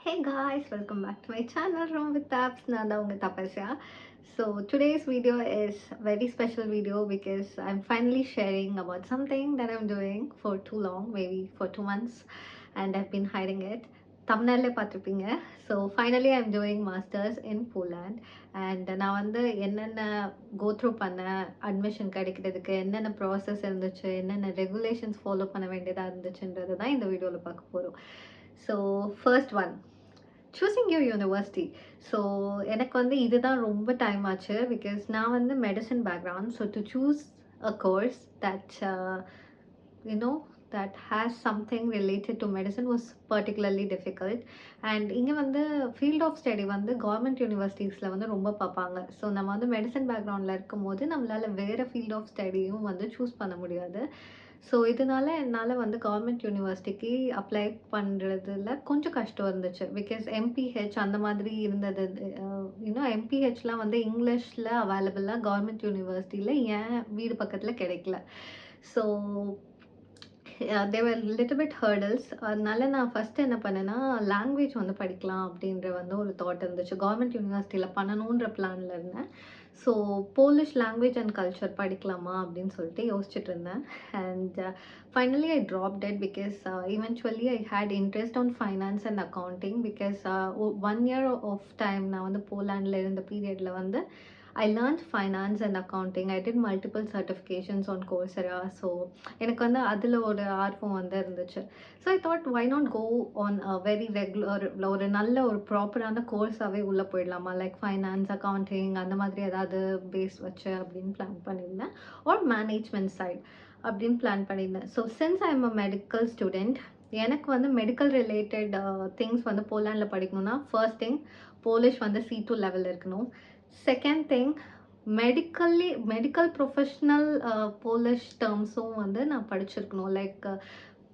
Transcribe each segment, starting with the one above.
Hey guys, welcome back to my channel Room with Taps. Nanda unga Tapasya. So today's video is a very special video because I'm finally sharing about something that I'm doing for too long, maybe for 2 months, and I've been hiding it. Thumbnail பார்த்திருப்பீங்க. So finally I'm doing masters in Poland and நான் வந்து என்னென்ன go through பண்ண admission கிடைக்கிறதுக்கு என்னென்ன process இருந்துச்சு, என்னென்ன regulations follow பண்ண வேண்டியதா இருந்துச்சுன்றது தான் இந்த வீடியோல பார்க்க போறோம். So first one, choosing your university. So எனக்கு வந்து இதுதான் ரொம்ப டைம் ஆச்சு because நான் வந்து medicine background, so to choose a course that you know that has something related to medicine was particularly difficult. And இங்க வந்து field of study வந்து government universitiesல வந்து ரொம்ப பார்ப்பாங்க. ஸோ நம்ம வந்து மெடிசன் பேக்ரவுண்டில் இருக்கும்போது நம்மளால வேறு field of studyயும் வந்து சூஸ் பண்ண முடியாது. ஸோ இதனால என்னால் வந்து கவர்மெண்ட் யூனிவர்சிட்டிக்கு அப்ளை பண்ணுறதுல கொஞ்சம் கஷ்டம் இருந்துச்சு பிகாஸ் எம்பிஹெச் அந்த மாதிரி இருந்தது. இன்னும் எம்பிஹெச்லாம் வந்து இங்கிலீஷில் அவைலபிளாக கவர்மெண்ட் யூனிவர்சிட்டியில் என் வீடு பக்கத்தில் கிடைக்கல. ஸோ தேவர் லிட்டில் பிட் ஹர்டல்ஸ். அதனால நான் ஃபஸ்ட்டு என்ன பண்ணேன்னா லாங்குவேஜ் வந்து படிக்கலாம் அப்படின்ற வந்து ஒரு தாட் இருந்துச்சு. கவர்மெண்ட் யூனிவர்சிட்டியில் பண்ணணுன்ற பிளானில் இருந்தேன். So Polish language and culture படிக்கலாமா அப்படின்னு சொல்லிட்டு யோசிச்சுட்டு இருந்தேன். And finally I dropped it because eventually I had interest on finance and accounting because 1 year of time நான் வந்து போலாண்டில் இருந்த பீரியடில் வந்து I learned finance and accounting. I did multiple certifications on Coursera. So எனக்கு வந்து அதில் ஒரு ஆர்வம் வந்து இருந்துச்சு. So I thought why not go on very regular ஒரு நல்ல ஒரு ப்ராப்பரான கோர்ஸாகவே உள்ளே போயிடலாமா, லைக் ஃபைனான்ஸ் அக்கௌண்டிங் அந்த மாதிரி ஏதாவது பேஸ் வச்சு அப்படின்னு பிளான் பண்ணியிருந்தேன். ஆர் மேனேஜ்மெண்ட் சைட் அப்படின்னு பிளான் பண்ணியிருந்தேன். So since I am a medical student, எனக்கு வந்து மெடிக்கல் ரிலேட்டட் திங்ஸ் வந்து போலாண்டில் படிக்கணும்னா ஃபர்ஸ்ட் திங் போலிஷ் வந்து C2 லெவல் இருக்கணும். Second thing medical professional Polish டேர்ம்ஸும் வந்து நான் படிச்சிருக்கணும். Like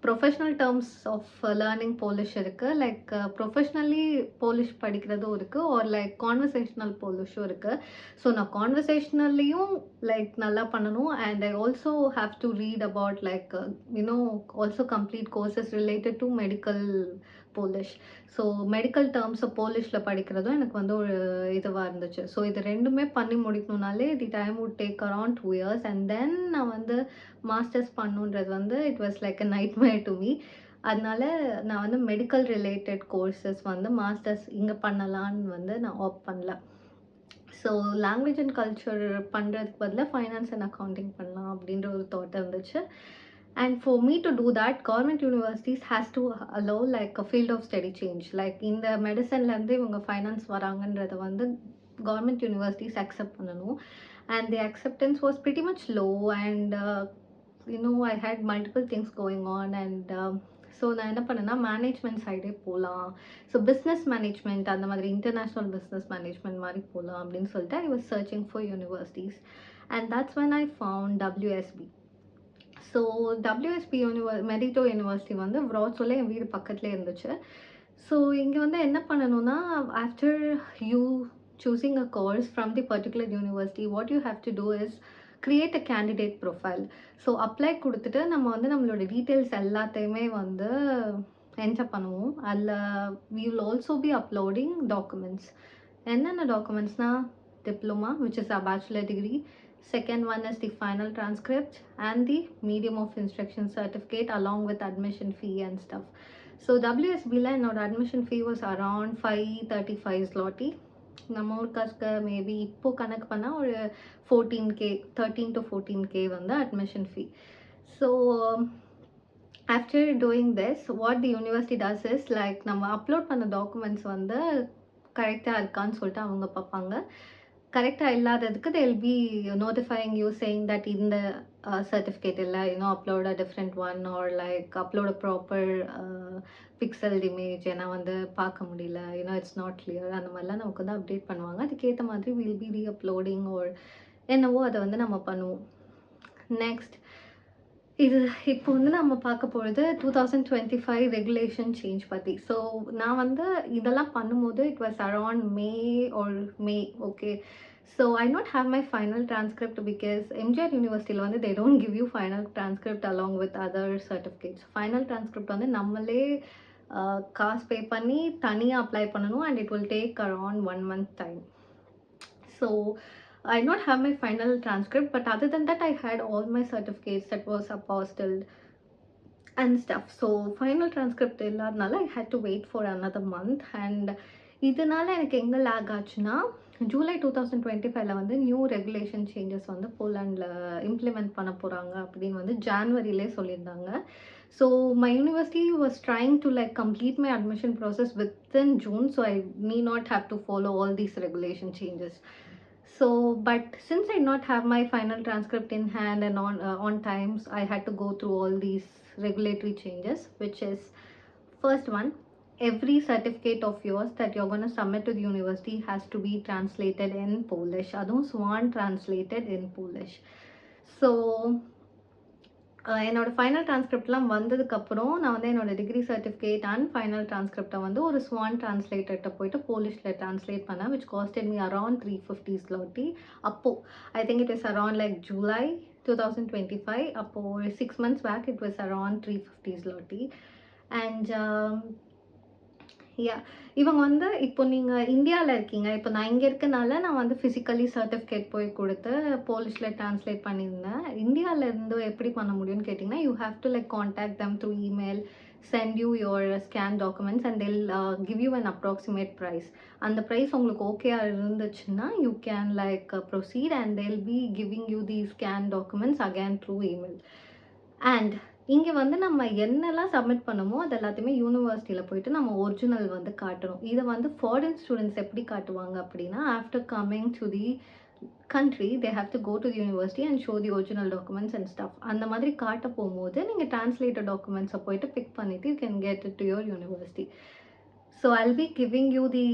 professional terms of learning Polish இருக்குது, லைக் ப்ரொஃபஷ்னலி போலிஷ் படிக்கிறதும் இருக்குது, ஆர் லைக் கான்வர்சேஷ்னல் போலிஷும் இருக்குது. ஸோ நான் கான்வர்சேஷ்னல்லையும் லைக் நல்லா பண்ணணும். And I also have to read about like also complete courses related to medical Polish. So medical டேர்ம்ஸை போலிஷில் படிக்கிறதும் எனக்கு வந்து ஒரு இதுவாக இருந்துச்சு. ஸோ இது ரெண்டுமே பண்ணி முடிக்கணுனாலே the time would take around 2 years. And then நான் வந்து மாஸ்டர்ஸ் பண்ணுன்றது வந்து it was like a nightmare to me. அதனால நான் வந்து மெடிக்கல் ரிலேட்டட் கோர்சஸ் வந்து மாஸ்டர்ஸ் இங்கே பண்ணலான்னு வந்து நான் ஆப்ட் பண்ணல. ஸோ லாங்குவேஜ் அண்ட் கல்ச்சர் பண்ணுறதுக்கு பதிலாக ஃபைனான்ஸ் அண்ட் அக்கௌண்டிங் பண்ணலாம் அப்படின்ற ஒரு தாட் இருந்துச்சு. And for me to do that, government universities has to allow like a field of study change. Like in the medicine lande ivanga finance varanganradha vandu government universities accept பண்ணனும். And the acceptance was pretty much low. And I had multiple things going on. And so நான் என்ன பண்ணேன்னா management சைடே போகலாம், so business management அந்த மாதிரி international business management மாதிரி போகலாம் அப்படின்னு சொல்லிட்டு I was searching for universities. And that's when I found WSB. So WSB Merito University வந்து வ்ராட்ஸோல என் வீடு பக்கத்துலேயே இருந்துச்சு. ஸோ இங்கே வந்து என்ன பண்ணணும்னா after you choosing a course from the particular university, what you have to do is create a candidate profile. So apply கொடுத்துட்டு நம்ம வந்து நம்மளோட டீட்டெயில்ஸ் எல்லாத்தையுமே வந்து என்டர் பண்ணுவோம். அதில் we will also be uploading documents. என்னென்ன டாக்குமெண்ட்ஸ்னால் diploma which is a bachelor degree. Second one is the final transcript and the medium of instruction certificate along with admission fee and stuff. So WSB la என்னோட admission fee was around 535 zloty. நம்ம ஊருக்காஸ்க்கு maybe இப்போ கணக்கு பண்ணால் ஒரு 14K 13 to 14K வந்து admission fee. So after doing this, what the university does is like நம்ம upload பண்ண documents வந்து கரெக்டாக இருக்கான்னு சொல்லிட்டு அவங்க பார்ப்பாங்க. கரெக்டாக இல்லாததுக்கு they will be notifying you saying that இந்த certificate இல்லை, upload a different one, or like upload a proper pixeled image, ஏன்னா வந்து பார்க்க முடியல, it's not clear, அந்த மாதிரிலாம் நமக்கு வந்து அப்டேட் பண்ணுவாங்க. அதுக்கேற்ற மாதிரி will be re-uploading or என்னவோ அதை வந்து நம்ம பண்ணுவோம். நெக்ஸ்ட் இது இப்போ வந்து நம்ம பார்க்க போகிறது 2025 ரெகுலேஷன் சேஞ்ச் பற்றி. ஸோ நான் வந்து இதெல்லாம் பண்ணும்போது it was around May okay. So I not have my final transcript because MGR யூனிவர்சிட்டியில் வந்து they don't give you final transcript along with other certificates. Final transcript வந்து நம்மளே காசு பே பண்ணி தனியாக அப்ளை பண்ணணும் and it will take around 1 month time. So I not have my final transcript, but other than that I had all my certificates that was apostilled and stuff. So final transcript இல்லாதனால I had to wait for another month. And இதனால எனக்கு எங்கே லேக் ஆச்சுன்னா ஜூலை 2025 வந்து new regulation changes வந்து போலாண்டில் implement பண்ண போகிறாங்க அப்படின்னு வந்து ஜான்வரியிலே சொல்லியிருந்தாங்க. So my university was trying to like complete my admission process within June, so I need not have to follow all these regulation changes. So but since I not have my final transcript in hand and on times, I had to go through all these regulatory changes, which is first one, every certificate of yours that you're going to submit to the university has to be translated in Polish. Adum swan translated in Polish. So என்னோட final ட்ரான்ஸ்கிரிப்ட்லாம் வந்ததுக்கப்புறம் நான் வந்து என்னோட degree certificate and final ட்ரான்ஸ்கிரிப்டை வந்து ஒரு sworn ட்ரான்ஸ்லேட்டர்கிட்ட போயிட்டு போலிஷில் ட்ரான்ஸ்லேட் பண்ணேன், which costed me around 350 zloty. அப்போது I think it is around like July 2025. அப்போது ஒரு 6 months back it was around 350 zloty. And இவங்க வந்து இப்போ நீங்கள் இந்தியாவில் இருக்கீங்க, இப்போ நான் இங்கே இருக்கனால நான் வந்து ஃபிசிக்கலி சர்டிஃபிகேட் போய் கொடுத்து போலிஷில் ட்ரான்ஸ்லேட் பண்ணியிருந்தேன். இந்தியாவிலேருந்து எப்படி பண்ண முடியும்னு கேட்டிங்கன்னா, you have to like contact them through email, send you your scan documents and they'll give you an approximate price. And the price உங்களுக்கு ஓகே இருந்துச்சுன்னா you can like proceed and they'll be giving you these scan documents again through email. And இங்கே வந்து நம்ம என்னெல்லாம் submit பண்ணுமோ அது எல்லாத்தையுமே யூனிவர்சிட்டியில் போயிட்டு நம்ம ஒரிஜினல் வந்து காட்டணும். இதை வந்து ஃபாரின் ஸ்டூடெண்ட்ஸ் எப்படி காட்டுவாங்க அப்படின்னா, after coming to the country they have to go to the university and show the original documents and stuff. அந்த மாதிரி காட்ட போகும்போது நீங்கள் translated documents போயிட்டு பிக் பண்ணிவிட்டு you can get it to your university. So I'll be giving you the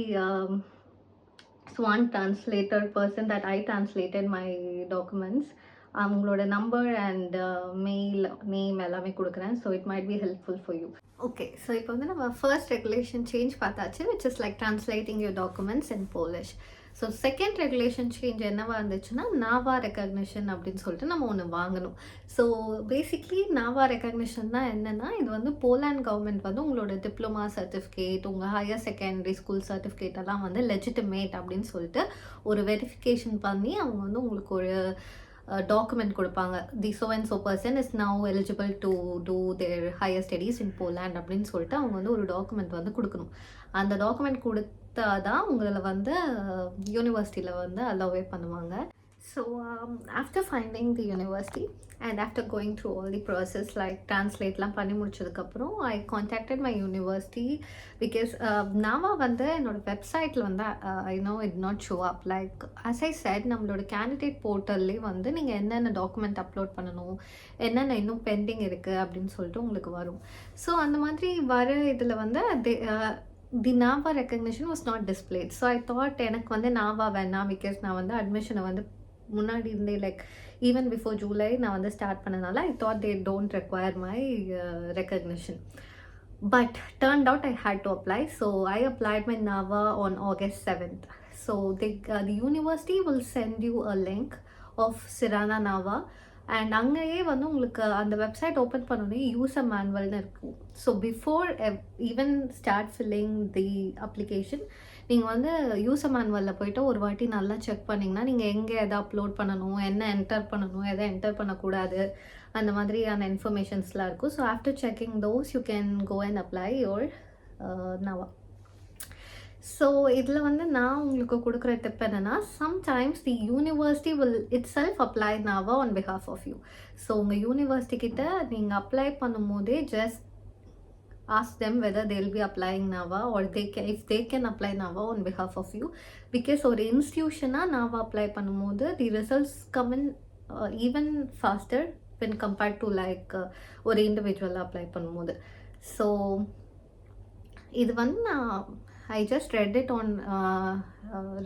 swan translator person that I translated my documents. அவங்களோட number and mail name எல்லாமே கொடுக்குறேன். So it might be helpful for you. Okay, so இப்போ வந்து நம்ம first regulation change பார்த்தாச்சு, which is like translating your documents in Polish. So second regulation change என்னவா இருந்துச்சுன்னா, NAWA Recognition அப்படின்னு சொல்லிட்டு நம்ம ஒன்று வாங்கணும். ஸோ பேசிக்லி NAWA Recognition தான் என்னென்னா, இது வந்து போலாண்ட் கவர்மெண்ட் வந்து உங்களோட டிப்ளமா சர்டிஃபிகேட், உங்கள் ஹையர் செகண்டரி ஸ்கூல் சர்டிஃபிகேட் எல்லாம் வந்து லெஜிட்டிமேட் அப்படின்னு சொல்லிட்டு ஒரு வெரிஃபிகேஷன் பண்ணி அவங்க வந்து உங்களுக்கு ஒரு document கொடுப்பாங்க. தி so and so person is now eligible to do their higher studies in Poland அப்படின்னு சொல்லிட்டு அவங்க வந்து ஒரு டாக்குமெண்ட் வந்து கொடுக்கணும். அந்த டாக்குமெண்ட் கொடுத்தாதான் உங்களை வந்து யூனிவர்சிட்டியில் வந்து அலோவே பண்ணுவாங்க. So after finding the university and after going through all the process like translateலாம் பண்ணி முடிச்சதுக்கப்புறம் I contacted my university because NAWA வந்து என்னோட வெப்சைட்டில் வந்து I know it not show up. Like as I said, நம்மளோட கேண்டிடேட் போர்ட்டல்லே வந்து நீங்கள் என்னென்ன டாக்குமெண்ட் அப்லோட் பண்ணணும், என்னென்ன இன்னும் பெண்டிங் இருக்குது அப்படின்னு சொல்லிட்டு உங்களுக்கு வரும். ஸோ அந்த மாதிரி வர இதில் வந்து the NAWA recognition was not displayed. So I thought எனக்கு வந்து NAWA வேணாம், பிகாஸ் நான் வந்து அட்மிஷனை வந்து முன்னாடி இருந்தே லைக் ஈவன் பிஃபோர் ஜூலை நான் வந்து ஸ்டார்ட் பண்ணனால I thought they don't require my recognition. But turned out I had to apply. So I applied my NAWA on August 7th. ஸோ the university will send you a link of Sirana NAWA and அங்கேயே வந்து உங்களுக்கு அந்த website open பண்ணோன்னே user மேனுவல்னு இருக்கும். So before even start filling the application நீங்கள் வந்து user மேனுவலில் போய்ட்டு ஒரு வாட்டி நல்லா செக் பண்ணிங்கன்னா நீங்கள் எங்கே எதை அப்லோட் பண்ணணும், என்ன என்டர் பண்ணணும், எதை என்டர் பண்ணக்கூடாது, அந்த மாதிரியான இன்ஃபர்மேஷன்ஸ்லாம் இருக்கும். So after checking those you can go and apply your NAWA. So இதில் வந்து நான் உங்களுக்கு கொடுக்குற டிப் என்னென்னா, sometimes the university will itself apply NAWA on behalf of you. So உங்கள் யூனிவர்சிட்டி கிட்ட நீங்கள் அப்ளை பண்ணும்போதே just ask them whether they'll be applying NAWA or if they can apply NAWA on behalf of you. Because ஒரு இன்ஸ்டியூஷனாக NAWA apply பண்ணும்போது the results come in even faster when compared to like ஒரு இண்டிவிஜுவலாக apply பண்ணும்போது. So இது வந்து நான் I just read it on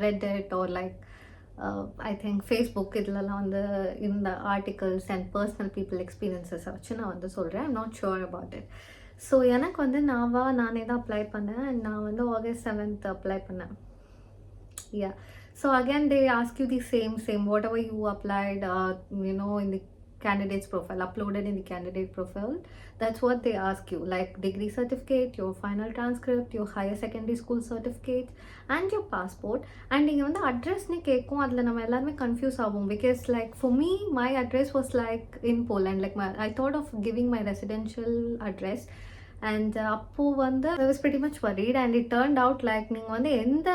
Reddit or like I think Facebook. இதெல்லாம் வந்து இந்த articles and personal people experiences வச்சு நான் வந்து சொல்கிறேன். I'm not sure about it. So எனக்கு வந்து NAWA நானே தான் அப்ளை பண்ணேன் அண்ட் நான் வந்து August 7th அப்ளை பண்ணேன். So again they ask you the same whatever you applied in the candidate's profile, uploaded in the candidate profile. That's what they ask you, like degree certificate, your final transcript, your higher secondary school certificate, and your passport. And நீங்கள் வந்து அட்ரஸ்னு கேட்கும், அதில் நம்ம எல்லாருமே confuse ஆகும். Because like for me my address was like in Poland. Like I thought of giving my residential address. And அப்போது வந்து I was pretty much worried, and it turned out like நீங்கள் வந்து எந்த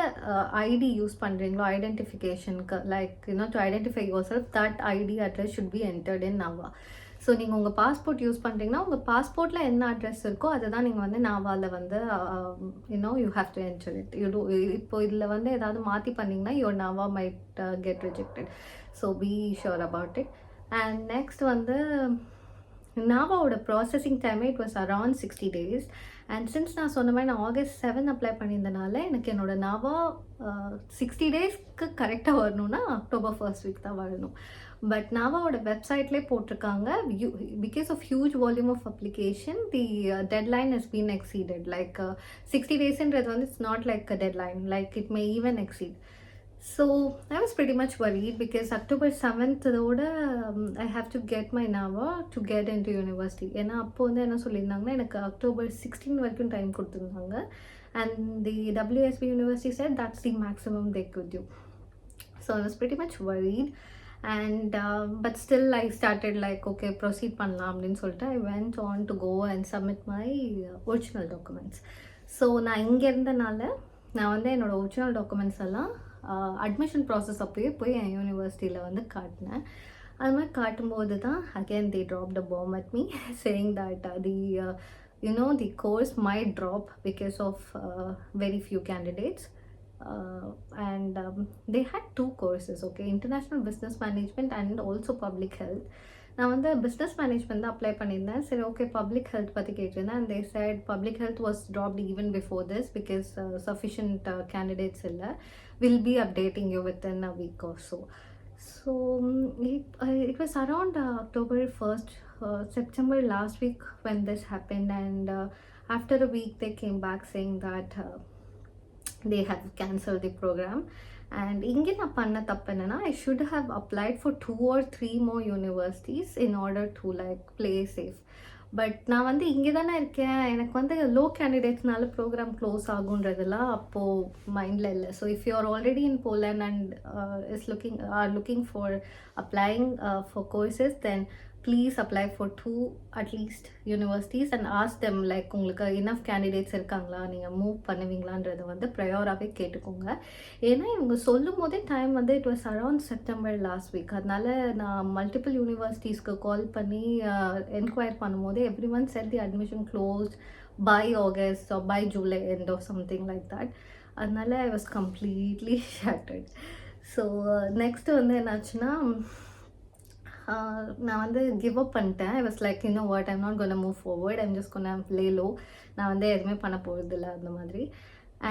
ஐடி யூஸ் பண்ணுறீங்களோ ஐடென்டிஃபிகேஷனுக்கு, like to identify yourself, that ID address should be entered in NAWA. So நீங்கள் உங்கள் passport use பண்ணுறீங்கன்னா உங்கள் பாஸ்போர்ட்டில் என்ன அட்ரஸ் இருக்கோ அதை தான் நீங்கள் வந்து NAWAவில் வந்து you have to enter it. இப்போ இதில் வந்து ஏதாவது மாற்றி பண்ணிங்கன்னா your NAWA might get rejected. So be sure about it. And next வந்து NAWAவோட processing time it was around 60 days. And since நான் சொன்ன மாதிரி நான் August 7 அப்ளை பண்ணியிருந்தனால எனக்கு என்னோடய NAWA 60 daysக்கு கரெக்டாக வரணும்னா October 1st week தான் வரணும். பட் NAWAவோட வெப்சைட்லேயே போட்டிருக்காங்க, because of huge volume of application the deadline has been exceeded. Like 60 daysன்றது வந்து it's not like a deadline, like it may even exceed. So I was pretty much worried because October 7th ஓட I have to get my NAWA to get into university. ஏன்னா அப்போ வந்து என்ன சொல்லியிருந்தாங்கன்னா எனக்கு October 16 வரைக்கும் டைம் கொடுத்துருந்தாங்க. And the WSB University said that's the maximum they could do. So I was pretty much worried. And but still I started like okay proceed பண்ணலாம் அப்படின்னு சொல்லிட்டு I went on to go and submit my original documents. So நான் இங்கே இருந்தனால நான் வந்து என்னோடய original documents எல்லாம் அட்மிஷன் ப்ராசஸ் அப்போயே போய் என் யூனிவர்சிட்டியில் வந்து காட்டினேன். அது மாதிரி காட்டும்போது தான் again they dropped a bomb at me saying that the course might drop because of very few candidates. And they had 2 courses, okay, international business management and also public health. நான் வந்து பிஸ்னஸ் மேனேஜ்மெண்ட் தான் apply பண்ணியிருந்தேன். சரி okay public health பற்றி கேட்டிருந்தேன். And they said public health was dropped even before this because sufficient candidates இல்லை. Will be updating you within a week or so. So it was around October 1st, September last week when this happened. And after a week they came back saying that they have cancelled the program. And இங்கே நான் பண்ண தப்பு என்னன்னா I should have applied for 2 or 3 more universities in order to like play safe. But நான் வந்து இங்கே தானே இருக்கேன், எனக்கு வந்து லோ கேண்டிடேட்ஸ்னால ப்ரோக்ராம் க்ளோஸ் ஆகுன்றதெல்லாம் அப்போது மைண்டில் இல்லை. So if you are already in Poland and are looking for applying for courses, then please apply for 2 at least universities and ask them like உங்களுக்கு enough candidates இருக்காங்களா, நீங்கள் மூவ் பண்ணுவீங்களான்றதை வந்து ப்ரையோராகவே கேட்டுக்கோங்க. ஏன்னா இவங்க சொல்லும் போதே டைம் வந்து it was around September last week. அதனால நான் மல்டிபிள் யூனிவர்சிட்டிஸ்க்கு கால் பண்ணி என்கொயர் பண்ணும்போது every one said the admission closed by August or by July end or something like that. அதனால I was completely shattered. So next வந்து என்னாச்சுன்னா நான் வந்து கிவ் அப் பண்ணிட்டேன். I was like what, I'm not gonna move forward, I'm just gonna lay low. நான் வந்து எதுவுமே பண்ண போகிறதில்ல அந்த மாதிரி.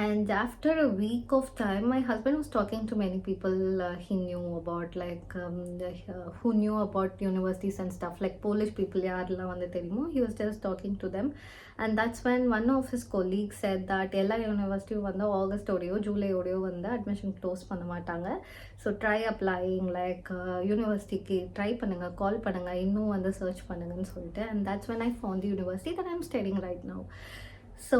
And after a week of time my husband was talking to many people he knew about, like who knew about universities and stuff, like Polish people யாரெல்லாம் வந்து தெரியுமோ, he was just talking to them. And that's when one of his colleagues said that எல்லா யூனிவர்சிட்டியும் வந்து August ஓடையோ July ஓடையோ வந்து admission close பண்ண மாட்டாங்க. So try அப்ளைங், like யூனிவர்சிட்டிக்கு try பண்ணுங்கள், கால் பண்ணுங்கள், இன்னும் வந்து சர்ச் பண்ணுங்கன்னு சொல்லிட்டு. And that's when I found the university that I'm studying right now. So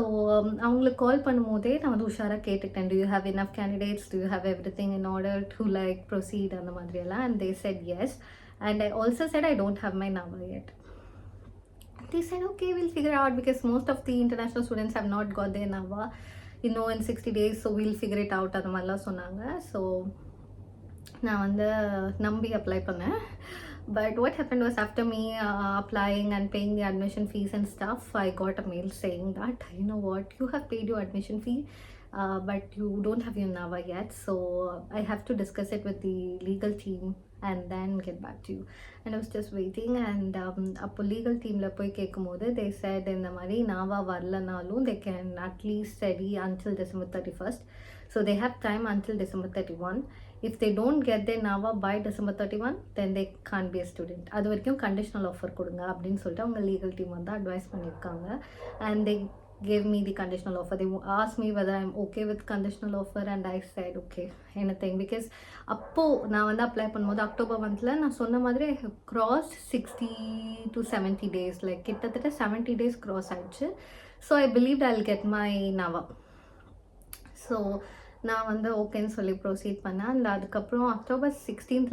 அவங்களுக்கு கால் பண்ணும்போதே நான் வந்து உஷாராக கேட்டுக்கிட்டேன், do you have enough candidates, do you have everything in order to like proceed அந்த மாதிரியெல்லாம். And they said yes. And I also said I don't have my NAWA yet. They said okay, we'll figure out because most of the international students have not got their NAWA in 60 days, so we'll figure it out அந்த மாதிரிலாம் சொன்னாங்க. So நான் வந்து நம்பி apply பண்ணேன். But what happened was after me applying and paying the admission fees and stuff, I got a mail saying that what, you have paid your admission fee but you don't have your NAWA yet, so I have to discuss it with the legal team and then get back to you. And I was just waiting. And அப்போ legal teamல போய் கேட்கும்போது they said இந்த மாதிரி NAWA வரலனாலும் they can at least study until December 31st. So they have time until December 31. If they don't get their NAWA by December 31, then they can't be a student. அது வரைக்கும் conditional offer கொடுங்க அப்படின்னு சொல்லிட்டு அவங்க legal team வந்து advice பண்ணியிருக்காங்க. And they gave me the conditional offer. They asked me whether I'm okay with conditional offer, and I said okay, anything, because அப்போ நான் வந்து அப்ளை பண்ணும்போது அக்டோபர் மந்தில் நான் சொன்ன மாதிரி I have cross 60 to 70 days, லைக் கிட்டத்தட்ட 70 days கிராஸ் ஆயிடுச்சு. So I believe I will get my NAWA. So நான் வந்து ஓகேன்னு சொல்லி ப்ரொசீட் பண்ணேன். அண்ட் அதுக்கப்புறம் October 16th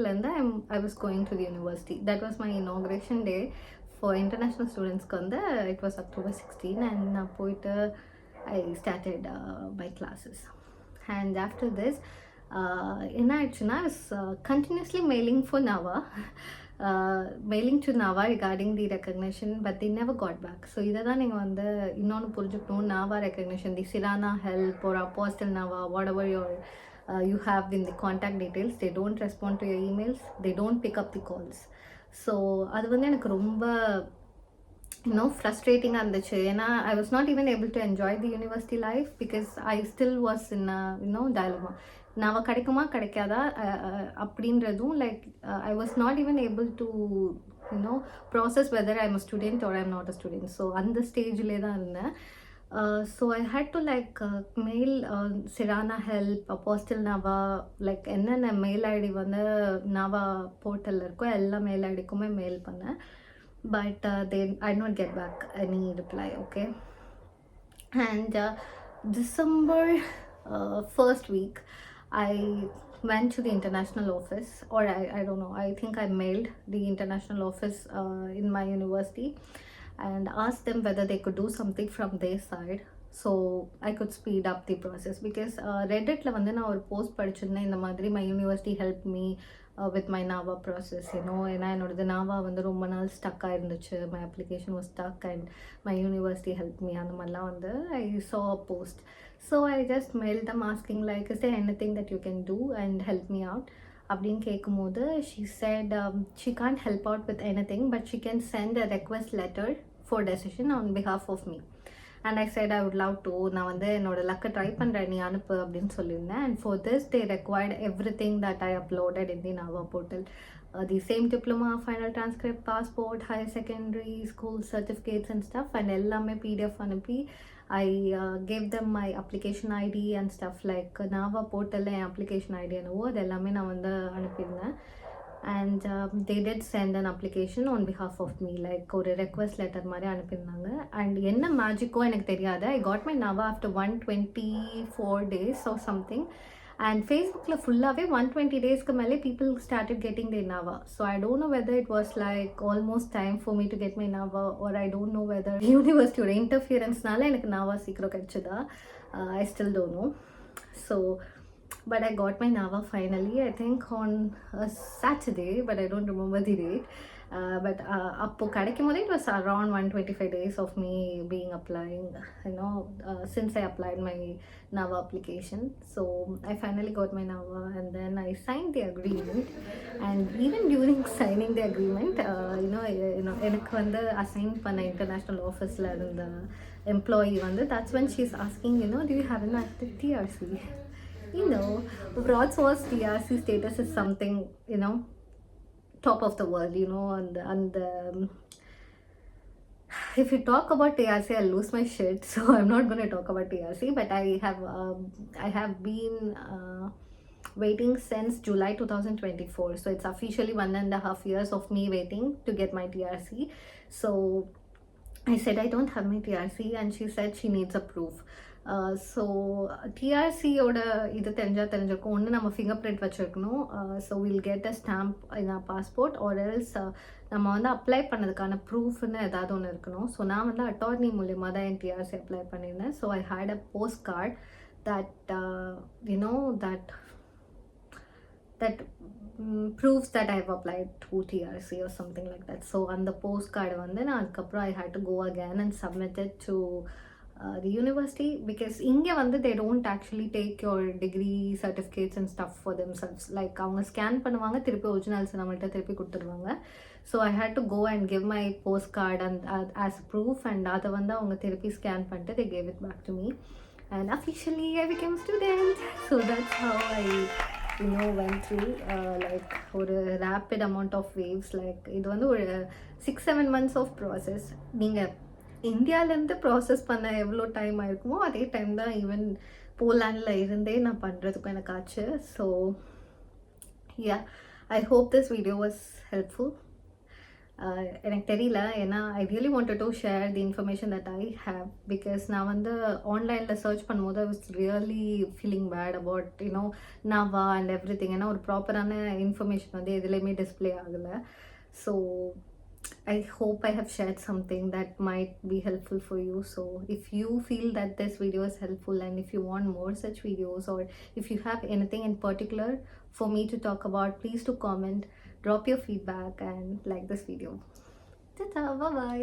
I was going to the university. That was my inauguration day for international ஸ்டூடெண்ட்ஸ்க்கு வந்து இட் வாஸ் October 16. அண்ட் நான் போயிட்டு I started my classes. And after this என்ன ஆயிடுச்சுன்னா I was continuously mailing for NAWA, mailing to NAWA regarding the recognition, but they never got back. So இதை தான் நீங்கள் வந்து இன்னொன்று புரிஞ்சுக்கணும். NAWA recognition, the Sirana help or Apostle NAWA, whatever you have in the contact details, they don't respond to your emails, they don't pick up the calls. So அது வந்து எனக்கு ரொம்ப ஃப்ரஸ்ட்ரேட்டிங்காக இருந்துச்சு. ஏன்னா I was not even able to enjoy the university life because I still was in dilemma. NAWA கிடைக்குமா கிடைக்காதா அப்படின்றதும் like I was not even able to process whether I am a student or I am not a student. So அந்த ஸ்டேஜ்லே தான் இருந்தேன். So I had to like mail சிரானா help, அப்போஸ்டல் NAWA, like என்னென்ன மெயில் ஐடி வந்து NAWA போர்ட்டலில் இருக்கோ எல்லா மெயில் ஐடிக்குமே மெயில் பண்ணேன். But I did not get back any reply. Okay. And December first week I went to the international office, or I don't know, I think I mailed the international office in my university and asked them whether they could do something from their side so I could speed up the process. Because Reddit la வந்து நான் ஒரு post படிச்சிருந்தேன் இந்த மாதிரி my university helped me with my NAWA process, ஏன்னா என்னோடது NAWA வந்து ரொம்ப நாள் stuck ஆயிருந்துச்சு, my application was stuck and my university helped me. அந்த மாதிரிலாம் வந்து I saw a post, so I just mailed them asking like, is there anything that you can do and help me out அப்படின்னு கேட்கும்போது she said she can't help out with anything, but she can send a request letter for decision on behalf of me. And I said I would love to. நான் வந்து என்னோட லக்கை try பண்ணுறேன், நீ அனுப்பு அப்படின்னு சொல்லியிருந்தேன். And for this they required everything that I uploaded in the NAWA portal. The same diploma, final transcript, passport, higher secondary school certificates and stuff, and எல்லாமே PDF அனுப்பி I gave them my application ID and stuff, like NAWA portal application ID என்னவோ அது எல்லாமே நான் வந்து அனுப்பியிருந்தேன். And they did send an application on behalf of me, like ஒரு request letter மாதிரி அனுப்பியிருந்தாங்க. and என்ன மேஜிக்கோ எனக்கு தெரியாது, I got my NAWA after 124 days or something. and Facebookல ஃபுல்லாகவே 120 daysக்கு மேலே people started getting their NAWA. so I don't know whether it was like almost time for me to get my NAWA, or I don't know whether university ஓட interferenceனால எனக்கு NAWA சீக்கிரம் கிடைச்சதா, I still don't know. so but I got my NAWA finally, I think on a Saturday, but I don't remember the date. But appo kadaikumode it was around 125 days of me being applying, since I applied my NAWA application. So I finally got my NAWA, and then I signed the agreement. And even during signing the agreement, எனக்கு வந்து assign பண்ண international officeல இருந்த employee வந்து, that's when she's asking, do you have an active TRC? Broadsource TRC status is something, top of the world, and if you talk about TRC, I'll lose my shit, so I'm not going to talk about TRC. But I have been waiting since July 2024, so it's officially 1.5 years of me waiting to get my TRC. So I said I don't have my TRC, and she said she needs a proof. So டிஆர்சியோட இது தெரிஞ்சிருக்கும். ஒன்று நம்ம fingerprint வச்சுருக்கணும். So will get a stamp in our passport, or else நம்ம வந்து apply பண்ணதுக்கான ப்ரூஃப்னு ஏதாவது ஒன்று இருக்கணும். ஸோ நான் வந்து அட்டார்னி மூலிமா தான் என் டிஆர்சி அப்ளை பண்ணியிருந்தேன். So I had a postcard that proves that I have applied to TRC or something like that. So on the postcard வந்து நான் அதுக்கப்புறம் I had to go again and submit it to the university, because இங்கே வந்து they don't actually take your degree certificates and stuff for themselves. like அவங்க scan பண்ணுவாங்க, திருப்பி originals நம்மள்ட்ட திருப்பி கொடுத்துருவாங்க. so I had to go and give my postcard and as proof, and அதை வந்து அவங்க திருப்பி ஸ்கேன் பண்ணிட்டு they gave it back to me, and officially I became a student. so that's how I went through like ஒரு rapid amount of waves. like இது வந்து ஒரு 6-7 months of process. நீங்கள் இந்தியாவிலேருந்து ப்ராசஸ் பண்ண எவ்வளோ டைம் ஆயிருக்குமோ அதே டைம் தான் ஈவன் போலாண்டில் இருந்தே நான் பண்ணுறதுக்கும் எனக்கு ஆச்சு. So yeah, I hope this video was helpful. எனக்கு தெரியல, ஏன்னா I really wanted to share the information that I have, because நான் வந்து ஆன்லைனில் சர்ச் பண்ணும்போது I was really feeling bad about you know நாவா அண்ட் எவ்ரி திங். ஏன்னா ஒரு ப்ராப்பரான இன்ஃபர்மேஷன் வந்து எதுலேயுமே டிஸ்பிளே ஆகலை. So I hope I have shared something that might be helpful for you. So if you feel that this video is helpful and if you want more such videos, or if you have anything in particular for me to talk about, please do comment, drop your feedback and like this video. Ta-ta, bye bye.